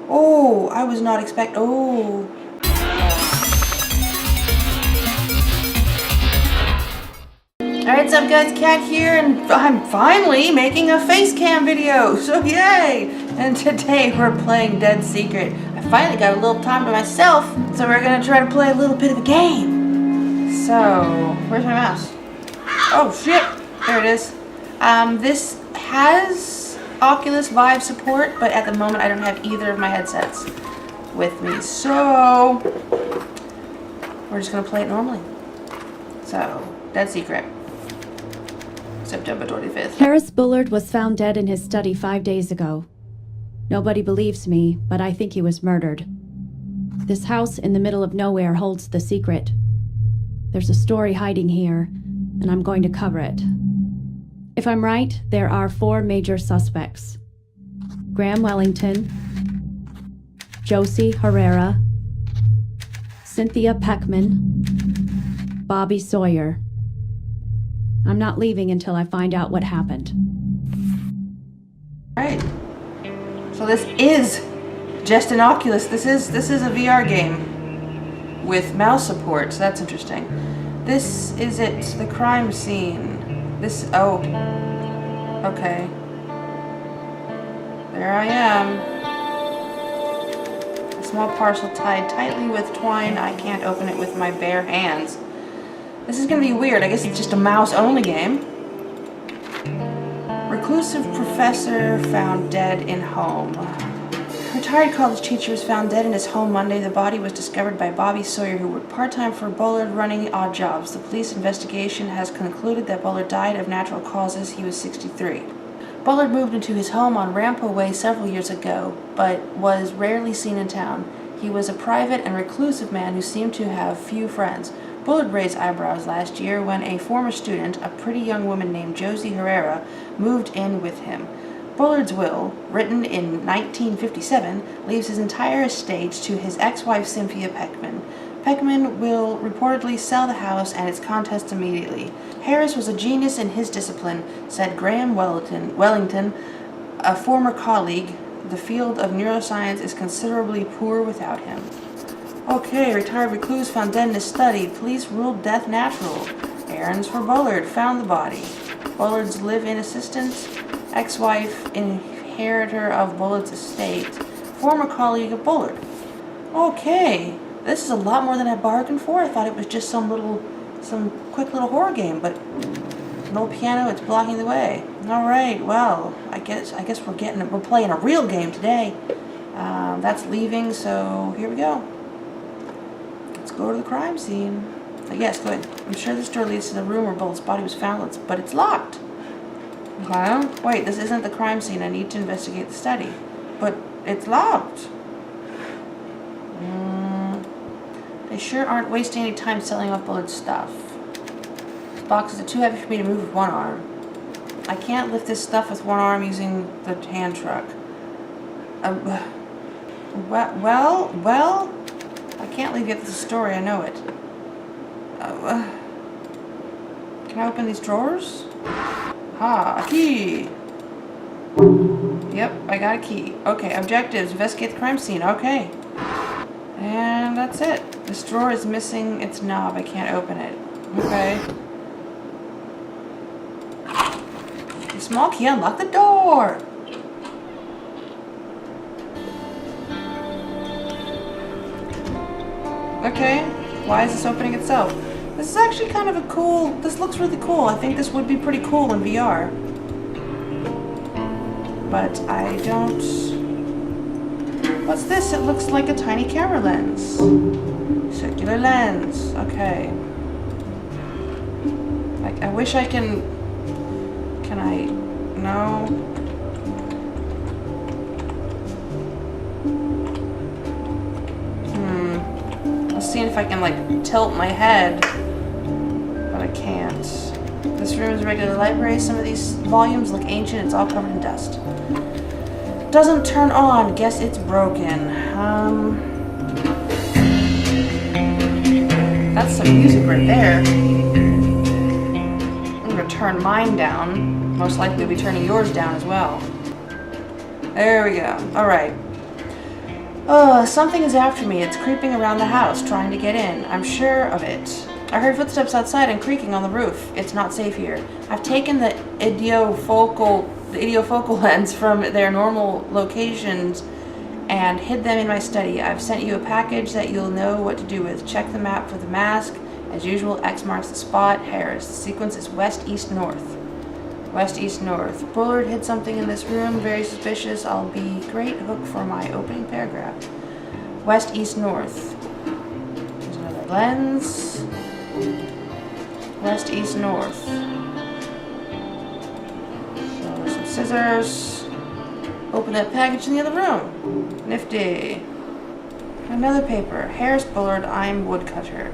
Oh, I was not expect. Oh. Alright, what's up guys, Cat here, and I'm finally making a face cam video, so yay! And today we're playing Dead Secret. I finally got a little time to myself, so we're gonna try to play a little bit of a game. So, where's my mouse? Oh shit, there it is. This has Oculus Vive support, but at the moment I don't have either of my headsets with me, so we're just gonna play it normally. So, Dead Secret. September 25th. Harris Bullard was found dead in his study 5 days ago. Nobody believes me, but I think he was murdered. This house in the middle of nowhere holds the secret. There's a story hiding here, and I'm going to cover it. If I'm right, there are 4 major suspects. Graham Wellington, Josie Herrera, Cynthia Peckman, Bobby Sawyer. I'm not leaving until I find out what happened. Alright. So this is just an Oculus. This is a VR game with mouse support, so that's interesting. This is it, the crime scene. Oh. Okay. There I am. A small parcel tied tightly with twine. I can't open it with my bare hands. This is gonna be weird. I guess it's just a mouse-only game. Reclusive professor found dead in home. Retired college teacher was found dead in his home Monday. The body was discovered by Bobby Sawyer, who worked part-time for Bullard running odd jobs. The police investigation has concluded that Bullard died of natural causes. He was 63. Bullard moved into his home on Rampo Way several years ago, but was rarely seen in town. He was a private and reclusive man who seemed to have few friends. Bullard raised eyebrows last year when a former student, a pretty young woman named Josie Herrera, moved in with him. Bullard's will, written in 1957, leaves his entire estate to his ex-wife Cynthia Peckman. Peckman will reportedly sell the house and its contents immediately. Harris was a genius in his discipline, said Graham Wellington, a former colleague. The field of neuroscience is considerably poor without him. Okay, retired recluse found dead in his study. Police ruled death natural. Errands for Bullard found the body. Bullard's live-in assistant, ex-wife, inheritor of Bullard's estate, former colleague of Bullard. Okay, this is a lot more than I bargained for. I thought it was just some quick little horror game, but no piano, it's blocking the way. All right, well, I guess we're playing a real game today. That's leaving, so here we go. Let's go to the crime scene. Yes, go ahead. I'm sure this door leads to the room where Bullard's body was found, but it's locked. Okay. Wait, this isn't the crime scene. I need to investigate the study. But it's locked. They sure aren't wasting any time selling off Bullard's stuff. This box is too heavy for me to move with one arm. I can't lift this stuff with one arm using the hand truck. Well, I can't leave yet the story, I know it. Can I open these drawers? Ah, a key! Yep, I got a key. Okay, objectives, investigate the crime scene, okay. And that's it. This drawer is missing its knob, I can't open it. Okay. A small key unlocked the door! Okay, why is this opening itself? This is actually kind of this looks really cool. I think this would be pretty cool in VR. But I don't... What's this? It looks like a tiny camera lens. Circular lens, okay. I wish I can I? No. Let's see if I can like tilt my head, but I can't. This room is a regular library. Some of these volumes look ancient. It's all covered in dust. Doesn't turn on. Guess it's broken. That's some music right there. I'm gonna turn mine down. Most likely we'll be turning yours down as well. There we go. Alright. Oh, something is after me. It's creeping around the house, trying to get in. I'm sure of it. I heard footsteps outside and creaking on the roof. It's not safe here. I've taken the idiofocal lens from their normal locations and hid them in my study. I've sent you a package that you'll know what to do with. Check the map for the mask. As usual, X marks the spot. Harris. The sequence is west, east, north. West, east, north. Bullard hid something in this room. Very suspicious. I'll be great hook for my opening paragraph. West, east, north. There's another lens. West, east, north. So there's some scissors. Open that package in the other room. Nifty. Another paper. Harris Bullard, I'm woodcutter.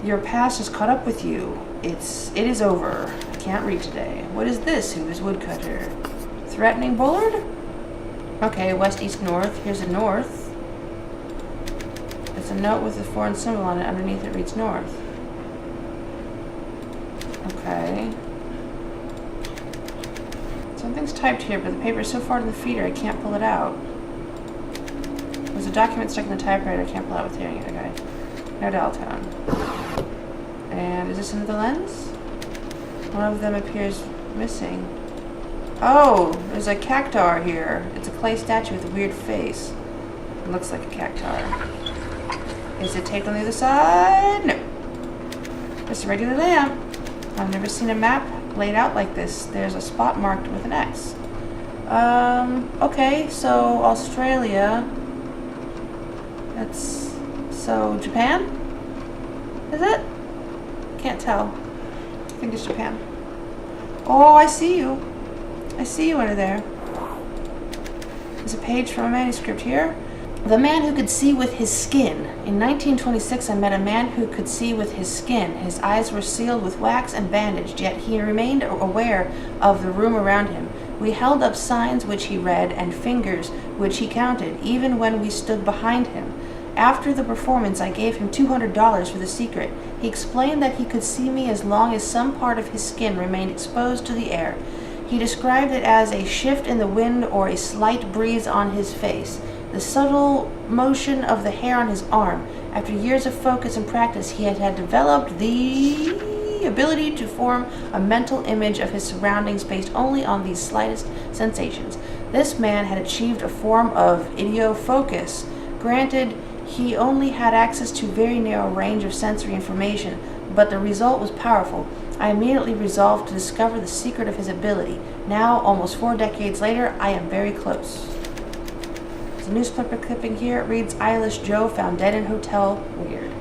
Your past has caught up with you. It is over. I can't read today. What is this? Who is woodcutter? Threatening Bullard? Okay, west, east, north. Here's a north. It's a note with a foreign symbol on it. Underneath it reads north. Okay. Something's typed here, but the paper is so far to the feeder I can't pull it out. There's a document stuck in the typewriter I can't pull out with hearing it. Okay. No dial tone. And is this another lens? One of them appears missing. Oh, there's a cactar here. It's a clay statue with a weird face. It looks like a cactar. Is it taped on the other side? No. Just a regular lamp. I've never seen a map laid out like this. There's a spot marked with an X. Okay, so Australia. So Japan? Is it? Can't tell. I think it's Japan. Oh, I see you. I see you under there. There's a page from a manuscript here. The man who could see with his skin. In 1926, I met a man who could see with his skin. His eyes were sealed with wax and bandaged, yet he remained aware of the room around him. We held up signs which he read and fingers which he counted, even when we stood behind him. After the performance, I gave him $200 for the secret. He explained that he could see me as long as some part of his skin remained exposed to the air. He described it as a shift in the wind or a slight breeze on his face. The subtle motion of the hair on his arm. After years of focus and practice, he had developed the ability to form a mental image of his surroundings based only on these slightest sensations. This man had achieved a form of idiofocus. Granted, he only had access to a very narrow range of sensory information, but the result was powerful. I immediately resolved to discover the secret of his ability. Now, almost 4 decades later, I am very close. There's a newspaper clipping here. It reads, Eilish Joe found dead in hotel. Weird.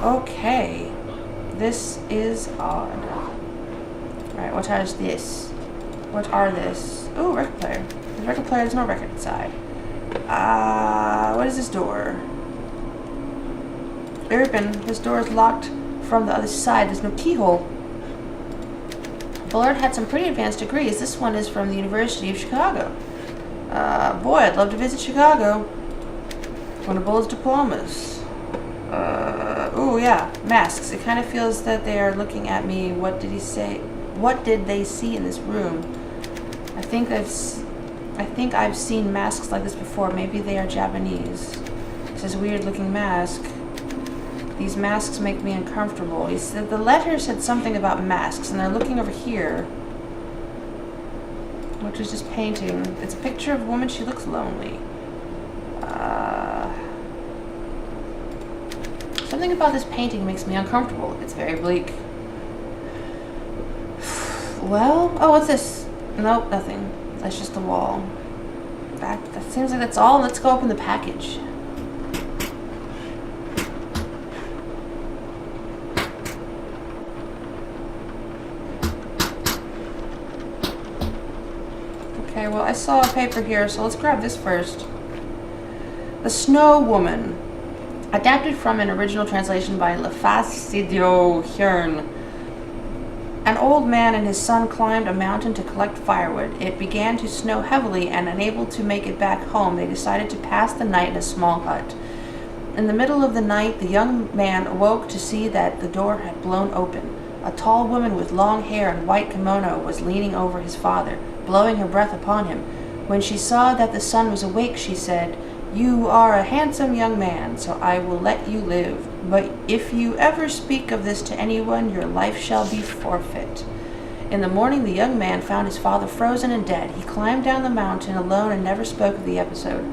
Okay. This is odd. Alright, what is this? What are this? Oh, record player. There's a record player, there's no record inside. What is this door? Open. This door is locked from the other side. There's no keyhole. Bullard had some pretty advanced degrees. This one is from the University of Chicago. Boy, I'd love to visit Chicago. One of Bullard's diplomas. Oh yeah, masks. It kind of feels that they are looking at me. What did he say? What did they see in this room? I think I've seen masks like this before. Maybe they are Japanese. This is a weird looking mask. These masks make me uncomfortable. He said the letter said something about masks, and they're looking over here, which is just painting. It's a picture of a woman. She looks lonely. Something about this painting makes me uncomfortable. It's very bleak. Well, oh, what's this? Nope, nothing. That's just the wall. That seems like that's all. Let's go open the package. Okay, well, I saw a paper here, so let's grab this first. The Snow Woman. Adapted from an original translation by Lefacidio Hearn. An old man and his son climbed a mountain to collect firewood. It began to snow heavily, and unable to make it back home, they decided to pass the night in a small hut. In the middle of the night, the young man awoke to see that the door had blown open. A tall woman with long hair and white kimono was leaning over his father, blowing her breath upon him. When she saw that the son was awake, she said, You are a handsome young man, so I will let you live. But if you ever speak of this to anyone, your life shall be forfeit. In the morning, the young man found his father frozen and dead. He climbed down the mountain alone and never spoke of the episode.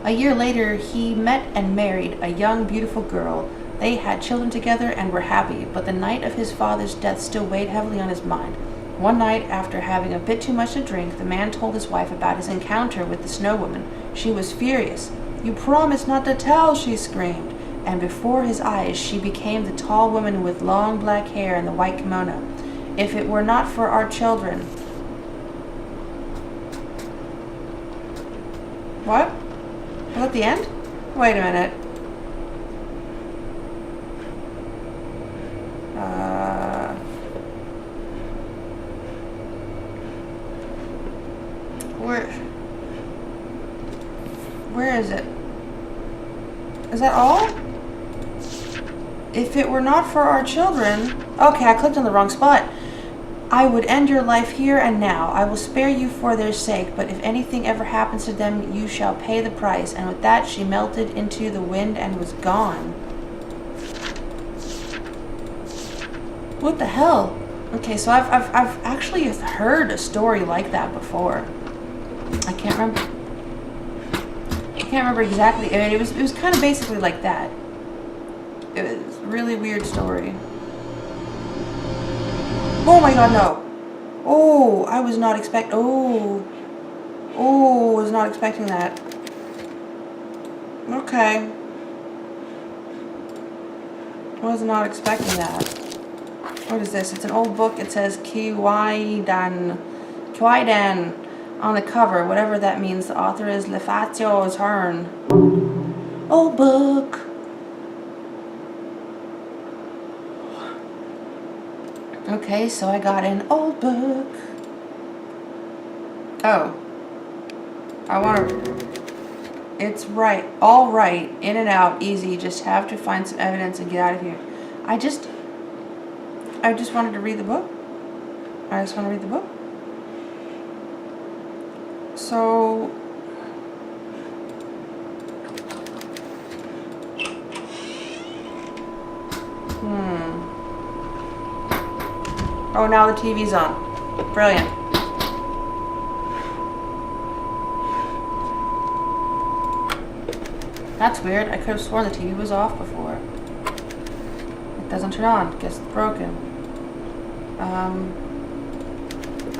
A year later, he met and married a young, beautiful girl. They had children together and were happy, but the night of his father's death still weighed heavily on his mind. One night, after having a bit too much to drink, the man told his wife about his encounter with the snow woman. She was furious. "You promised not to tell," she screamed. And before his eyes, she became the tall woman with long black hair and the white kimono. "If it were not for our children..." What? Was that the end? Wait a minute. Where is it? Is that all? If it were not for our children... Okay, I clicked on the wrong spot. "I would end your life here and now. I will spare you for their sake, but if anything ever happens to them, you shall pay the price." And with that, she melted into the wind and was gone. What the hell? Okay, so I've actually heard a story like that before. I can't remember exactly. I mean, it was kind of basically like that. It was a really weird story. Oh my god, no. Oh, I was not was not expecting that. Okay. Was not expecting that. What is this? It's an old book. It says Kiwaidan on the cover, whatever that means. The author is Lefatio Hearn. Old book. Okay, so I got an old book. Oh. I want to... It's right. All right. In and out. Easy. Just have to find some evidence and get out of here. I just wanted to read the book. I just want to read the book. So... Oh, now the TV's on. Brilliant. That's weird. I could have sworn the TV was off before. It doesn't turn on. Guess it's broken.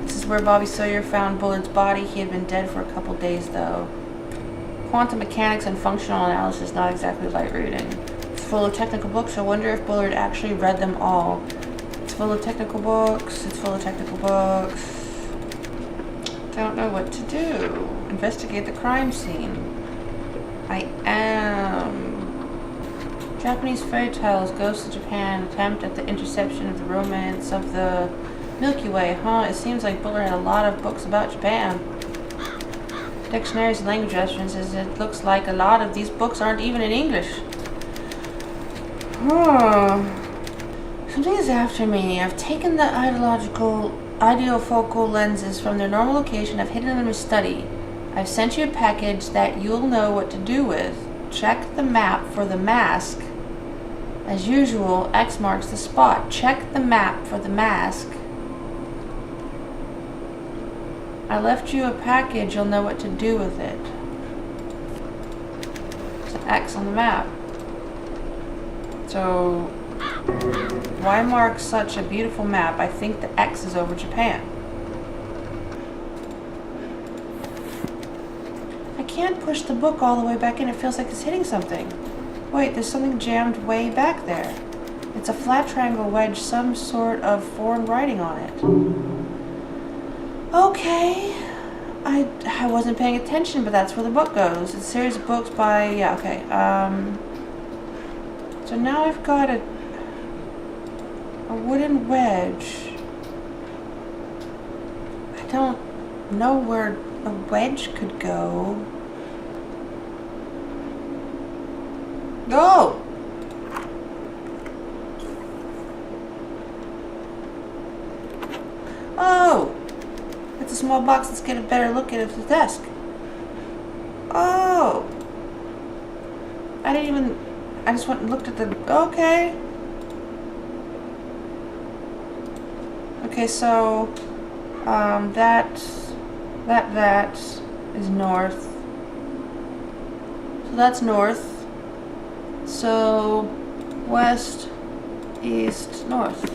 This is where Bobby Sawyer found Bullard's body. He had been dead for a couple days, though. Quantum mechanics and functional analysis, not exactly light reading. It's full of technical books. I wonder if Bullard actually read them all. It's full of technical books. It's full of technical books. Don't know what to do. Investigate the crime scene. I am. Japanese fairy tales, Ghosts of Japan, attempt at the interception of the romance of the Milky Way. Huh, it seems like Bullard had a lot of books about Japan. Dictionaries and language references, it looks like a lot of these books aren't even in English. Something is after me. I've taken the ideofocal lenses from their normal location. I've hidden them in my study. I've sent you a package that you'll know what to do with. Check the map for the mask. As usual, X marks the spot. Check the map for the mask. I left you a package. You'll know what to do with it. It's an X on the map. So, why mark such a beautiful map? I think the X is over Japan. I can't push the book all the way back in. It feels like it's hitting something. Wait, there's something jammed way back there. It's a flat triangle wedge, some sort of foreign writing on it. Okay. I wasn't paying attention, but that's where the book goes. It's a series of books by... Yeah, okay. So now I've got a wooden wedge. I don't know where a wedge could go. Go! Oh! It's a small box. Let's get a better look at the desk. Oh! I just went and looked at the, okay. Okay, so, that is north. So that's north. So, west, east, north.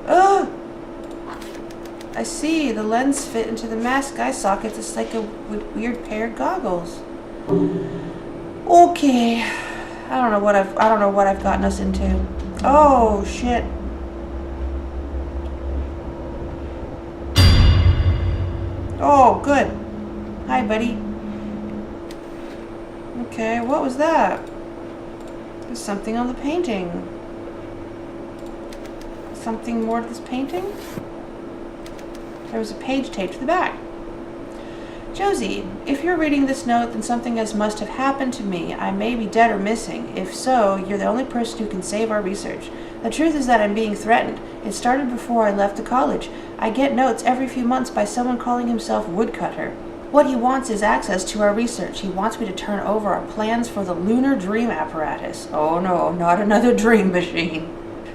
Ugh! I see, the lens fit into the mask eye sockets. It's like a weird pair of goggles. Okay. I don't know what I've gotten us into. Oh, shit. Oh, good. Hi, buddy. Okay, what was that? There's something on the painting. Something more to this painting? There was a page taped to the back. Josie, if you're reading this note, then something must have happened to me. I may be dead or missing. If so, you're the only person who can save our research. The truth is that I'm being threatened. It started before I left the college. I get notes every few months by someone calling himself Woodcutter. What he wants is access to our research. He wants me to turn over our plans for the lunar dream apparatus. Oh no, not another dream machine.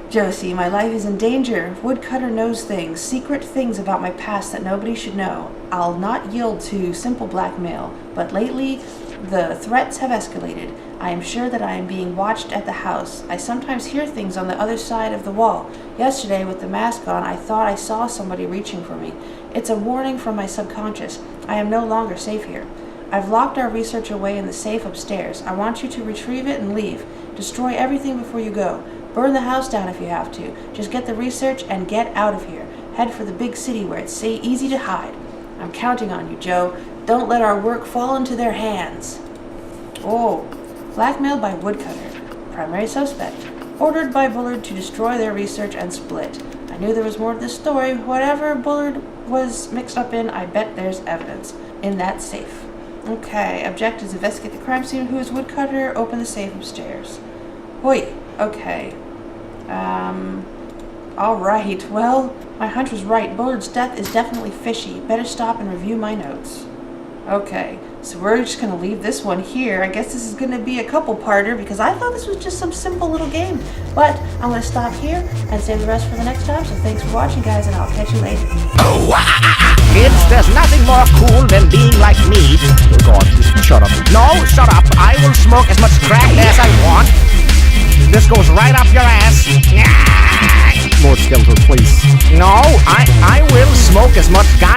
Josie, my life is in danger. Woodcutter knows things, secret things about my past that nobody should know. I'll not yield to simple blackmail, but lately the threats have escalated. I am sure that I am being watched at the house. I sometimes hear things on the other side of the wall. Yesterday, with the mask on, I thought I saw somebody reaching for me. It's a warning from my subconscious. I am no longer safe here. I've locked our research away in the safe upstairs. I want you to retrieve it and leave. Destroy everything before you go. Burn the house down if you have to. Just get the research and get out of here. Head for the big city where it's easy to hide. I'm counting on you, Joe. Don't let our work fall into their hands. Oh, blackmailed by Woodcutter. Primary suspect. Ordered by Bullard to destroy their research and split. I knew there was more to this story. Whatever Bullard was mixed up in, I bet there's evidence in that safe. Okay, objectives: investigate the crime scene. Who is Woodcutter? Open the safe upstairs. Hoi. Okay. Alright, well, my hunch was right. Bullard's death is definitely fishy. Better stop and review my notes. Okay, so we're just gonna leave this one here. I guess this is gonna be a couple-parter because I thought this was just some simple little game. But I'm gonna stop here and save the rest for the next time. So thanks for watching, guys, and I'll catch you later. Kids, there's nothing more cool than being like me. Oh God, just shut up. No, shut up. I will smoke as much crack as I want. This goes right up your ass. Lord Skeletor, please. No, I will smoke as much gun.